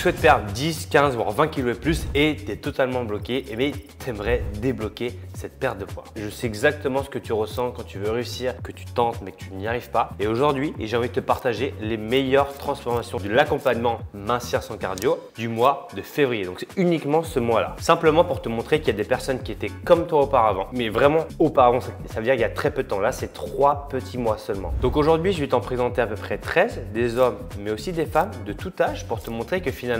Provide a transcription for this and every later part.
souhaites perdre 10, 15, voire 20 kilos et plus et tu es totalement bloqué, mais tu aimerais débloquer cette perte de poids. Je sais exactement ce que tu ressens quand tu veux réussir, que tu tentes mais que tu n'y arrives pas. Et aujourd'hui, j'ai envie de te partager les meilleures transformations de l'accompagnement Mincir sans cardio du mois de février. Donc c'est uniquement ce mois-là. Simplement pour te montrer qu'il y a des personnes qui étaient comme toi auparavant, mais vraiment auparavant, ça veut dire qu'il y a très peu de temps. Là, c'est 3 petits mois seulement. Donc aujourd'hui, je vais t'en présenter à peu près 13, des hommes, mais aussi des femmes de tout âge pour te montrer que finalement,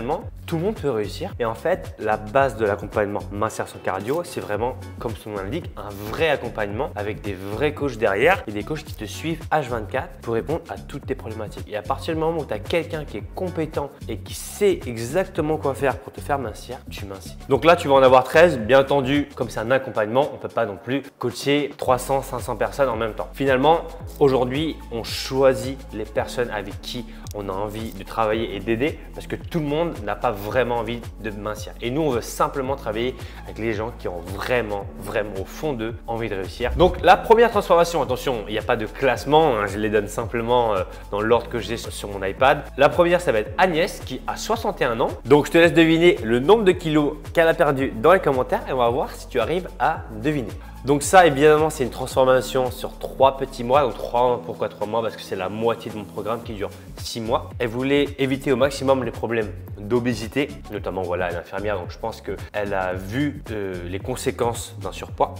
tout le monde peut réussir. Et en fait, la base de l'accompagnement Mincir sans cardio, c'est vraiment, comme son nom l'indique, un vrai accompagnement avec des vrais coachs derrière et des coachs qui te suivent H24 pour répondre à toutes tes problématiques. Et à partir du moment où tu as quelqu'un qui est compétent et qui sait exactement quoi faire pour te faire mincir, tu mincis. Donc là, tu vas en avoir 13. Bien entendu, comme c'est un accompagnement, on ne peut pas non plus coacher 300, 500 personnes en même temps. Finalement, aujourd'hui, on choisit les personnes avec qui on a envie de travailler et d'aider parce que tout le monde n'a pas vraiment envie de mincir. Et nous, on veut simplement travailler avec les gens qui ont vraiment au fond d'eux envie de réussir. Donc la première transformation, attention, il n'y a pas de classement, hein, je les donne simplement dans l'ordre que j'ai sur mon iPad. La première, ça va être Agnès qui a 61 ans. Donc je te laisse deviner le nombre de kilos qu'elle a perdu dans les commentaires et on va voir si tu arrives à deviner. Donc ça, évidemment, c'est une transformation sur 3 petits mois. Donc 3, pourquoi 3 mois? Parce que c'est la moitié de mon programme qui dure 6 mois. Elle voulait éviter au maximum les problèmes d'obésité, notamment voilà, elle est infirmière, donc je pense qu'elle a vu les conséquences d'un surpoids.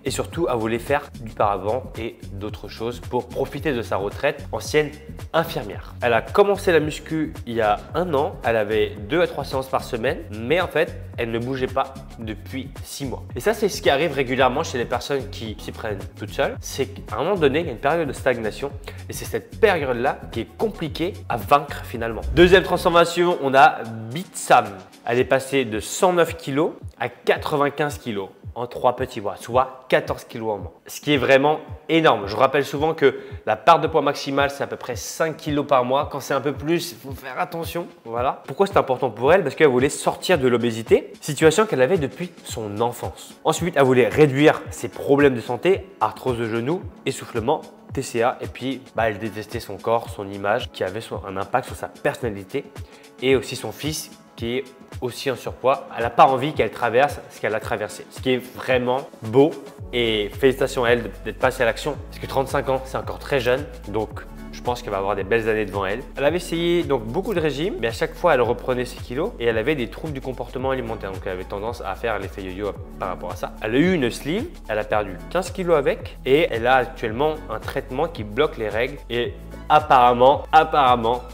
Et surtout, elle voulait faire du paravent et d'autres choses pour profiter de sa retraite, ancienne infirmière. Elle a commencé la muscu il y a 1 an. Elle avait 2 à 3 séances par semaine, mais en fait, elle ne bougeait pas depuis 6 mois. Et ça, c'est ce qui arrive régulièrement chez les personnes qui s'y prennent toutes seules. C'est qu'à un moment donné, il y a une période de stagnation et c'est cette période-là qui est compliquée à vaincre finalement. Deuxième transformation, on a Bitsam. Elle est passée de 109 kg à 95 kg en 3 petits mois, soit 14 kg en moins. Ce qui est vraiment énorme. Je rappelle souvent que la perte de poids maximale, c'est à peu près 5 kg par mois. Quand c'est un peu plus, il faut faire attention. Voilà. Pourquoi c'est important pour elle? Parce qu'elle voulait sortir de l'obésité, situation qu'elle avait depuis son enfance. Ensuite, elle voulait réduire ses problèmes de santé, arthrose de genou, essoufflement, TCA, et puis elle détestait son corps, son image, qui avait un impact sur sa personnalité et aussi son fils qui est aussi en surpoids. Elle n'a pas envie qu'elle traverse ce qu'elle a traversé, ce qui est vraiment beau et félicitations à elle d'être passée à l'action parce que 35 ans, c'est encore très jeune, donc je pense qu'elle va avoir des belles années devant elle. Elle avait essayé donc beaucoup de régimes, mais à chaque fois, elle reprenait ses kilos et elle avait des troubles du comportement alimentaire. Donc, elle avait tendance à faire l'effet yo-yo par rapport à ça. Elle a eu une sleeve, elle a perdu 15 kilos avec et elle a actuellement un traitement qui bloque les règles et apparemment,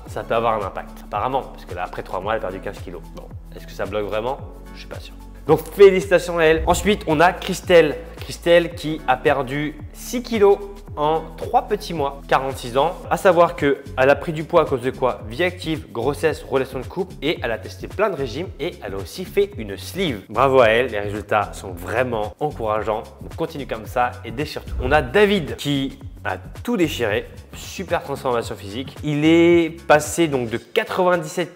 ça peut avoir un impact. Apparemment, parce que là, après 3 mois, elle a perdu 15 kilos. Bon, est-ce que ça bloque vraiment? Je suis pas sûr. Donc, félicitations à elle. Ensuite, on a Christelle. Christelle qui a perdu 6 kilos en 3 petits mois, 46 ans. À savoir qu'elle a pris du poids à cause de quoi? Vie active, grossesse, relation de couple et elle a testé plein de régimes et elle a aussi fait une sleeve. Bravo à elle, les résultats sont vraiment encourageants. Donc continue comme ça et déchire-tout. On a David qui a tout déchiré, super transformation physique. Il est passé donc de 97,5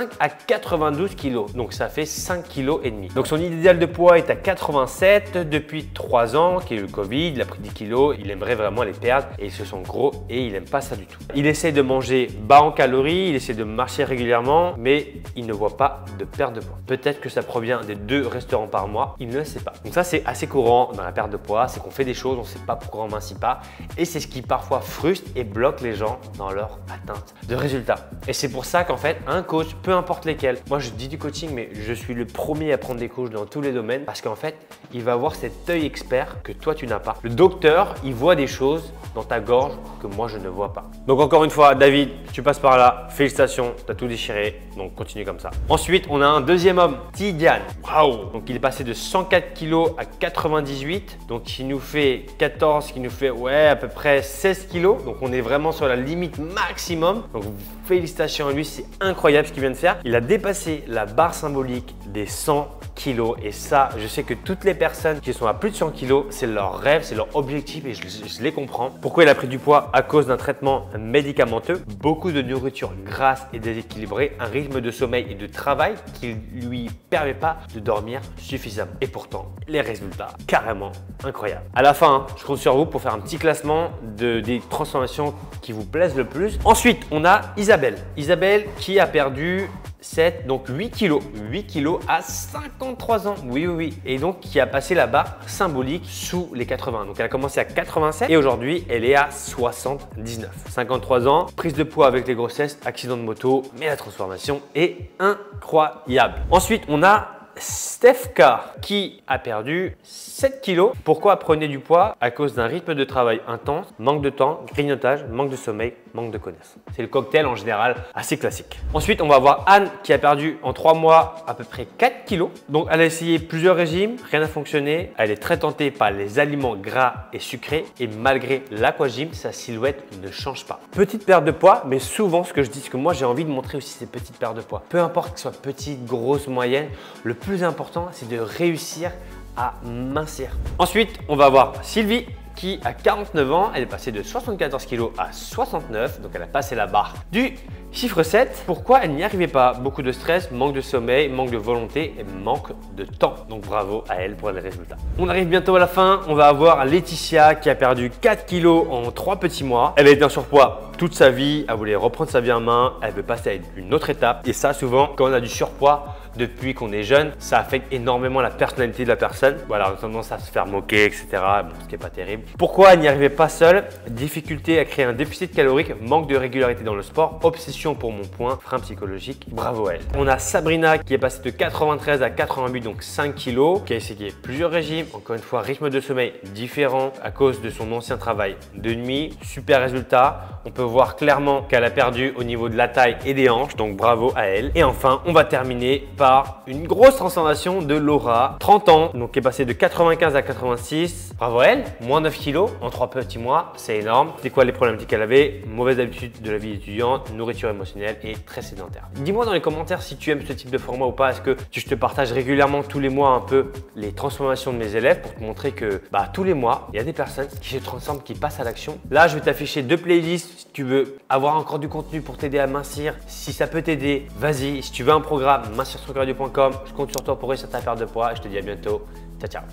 kg à 92 kg, donc ça fait 5,5 kg. Donc son idéal de poids est à 87 depuis 3 ans, qu'il y a eu le Covid, il a pris 10 kg, il aimerait vraiment les perdre et il se sent gros et il n'aime pas ça du tout. Il essaie de manger bas en calories, il essaie de marcher régulièrement, mais il ne voit pas de perte de poids. Peut-être que ça provient des 2 restaurants par mois, il ne le sait pas. Donc ça, c'est assez courant dans la perte de poids, c'est qu'on fait des choses, on ne sait pas pourquoi on ne mincit pas et c'est ce qui parfois frustre et bloque les gens dans leur atteinte de résultats. Et c'est pour ça qu'en fait, un coach, peu importe lesquels, moi je dis du coaching, mais je suis le premier à prendre des coachs dans tous les domaines parce qu'en fait, il va avoir cet œil expert que toi tu n'as pas. Le docteur, il voit des choses dans ta gorge que moi je ne vois pas. Donc encore une fois, David, tu passes par là, félicitations, tu as tout déchiré, donc continue comme ça. Ensuite, on a un deuxième homme, Tidiane. Waouh! Donc il est passé de 104 kg à 98, donc il nous fait 14, qui nous fait à peu près 16 kg. Donc on est vraiment sur la limite maximum. Donc félicitations à lui, c'est incroyable ce qu'il vient de faire. Il a dépassé la barre symbolique des 100 kg et ça, je sais que toutes les personnes qui sont à plus de 100 kg, c'est leur rêve, c'est leur objectif et je les comprends. Pourquoi il a pris du poids? À cause d'un traitement médicamenteux, beaucoup de nourriture grasse et déséquilibrée, un rythme de sommeil et de travail qui lui permet pas de dormir suffisamment. Et pourtant, les résultats, carrément incroyables. À la fin, je compte sur vous pour faire un petit classement des transformations qui vous plaisent le plus. Ensuite, on a Isabelle. Isabelle qui a perdu 7, donc 8 kilos. 8 kilos à 53 ans. Oui, oui, oui. Et donc, qui a passé la barre symbolique sous les 80. Donc, elle a commencé à 87 et aujourd'hui, elle est à 79. 53 ans, prise de poids avec les grossesses, accident de moto, mais la transformation est incroyable. Ensuite, on a Steph Carr qui a perdu 7 kilos. Pourquoi prenez du poids? À cause d'un rythme de travail intense, manque de temps, grignotage, manque de sommeil, manque de connaissances. C'est le cocktail en général assez classique. Ensuite, on va voir Anne qui a perdu en 3 mois à peu près 4 kilos. Donc, elle a essayé plusieurs régimes, rien n'a fonctionné. Elle est très tentée par les aliments gras et sucrés et malgré l'aquagym, sa silhouette ne change pas. Petite perte de poids, mais souvent ce que je dis, c'est que moi j'ai envie de montrer aussi ces petites pertes de poids. Peu importe que ce soit petite, grosse, moyenne, le plus important, c'est de réussir à mincir. Ensuite, on va voir Sylvie qui a 49 ans. Elle est passée de 74 kg à 69. Donc, elle a passé la barre du chiffre 7. Pourquoi elle n'y arrivait pas? Beaucoup de stress, manque de sommeil, manque de volonté et manque de temps. Donc, bravo à elle pour les résultats. On arrive bientôt à la fin. On va avoir Laetitia qui a perdu 4 kg en 3 petits mois. Elle a été en surpoids toute sa vie. Elle voulait reprendre sa vie en main. Elle veut passer à une autre étape. Et ça, souvent, quand on a du surpoids, depuis qu'on est jeune, ça affecte énormément la personnalité de la personne. Voilà, on a tendance à se faire moquer, etc. Bon, ce qui n'est pas terrible. Pourquoi elle n'y arrivait pas seule? Difficulté à créer un déficit calorique, manque de régularité dans le sport, obsession pour mon point, frein psychologique. Bravo à elle. On a Sabrina qui est passée de 93 à 88, donc 5 kilos, qui a essayé plusieurs régimes. Encore une fois, rythme de sommeil différent à cause de son ancien travail de nuit. Super résultat. On peut voir clairement qu'elle a perdu au niveau de la taille et des hanches, donc bravo à elle. Et enfin, on va terminer par une grosse transformation de Laura, 30 ans, donc qui est passée de 95 à 86. Bravo à elle, moins 9 kilos en 3 petits mois, c'est énorme. C'est quoi les problématiques qu'elle avait? Mauvaise habitude de la vie étudiante, nourriture émotionnelle et très sédentaire. Dis-moi dans les commentaires si tu aimes ce type de format ou pas. Est-ce que je te partage régulièrement tous les mois un peu les transformations de mes élèves pour te montrer que tous les mois, il y a des personnes qui se transforment, qui passent à l'action. Là, je vais t'afficher 2 playlists si tu veux avoir encore du contenu pour t'aider à mincir. Si ça peut t'aider, vas-y. Si tu veux un programme, mincirstrucradio.com. Je compte sur toi pour réussir ta perte de poids et je te dis à bientôt. Ciao, ciao.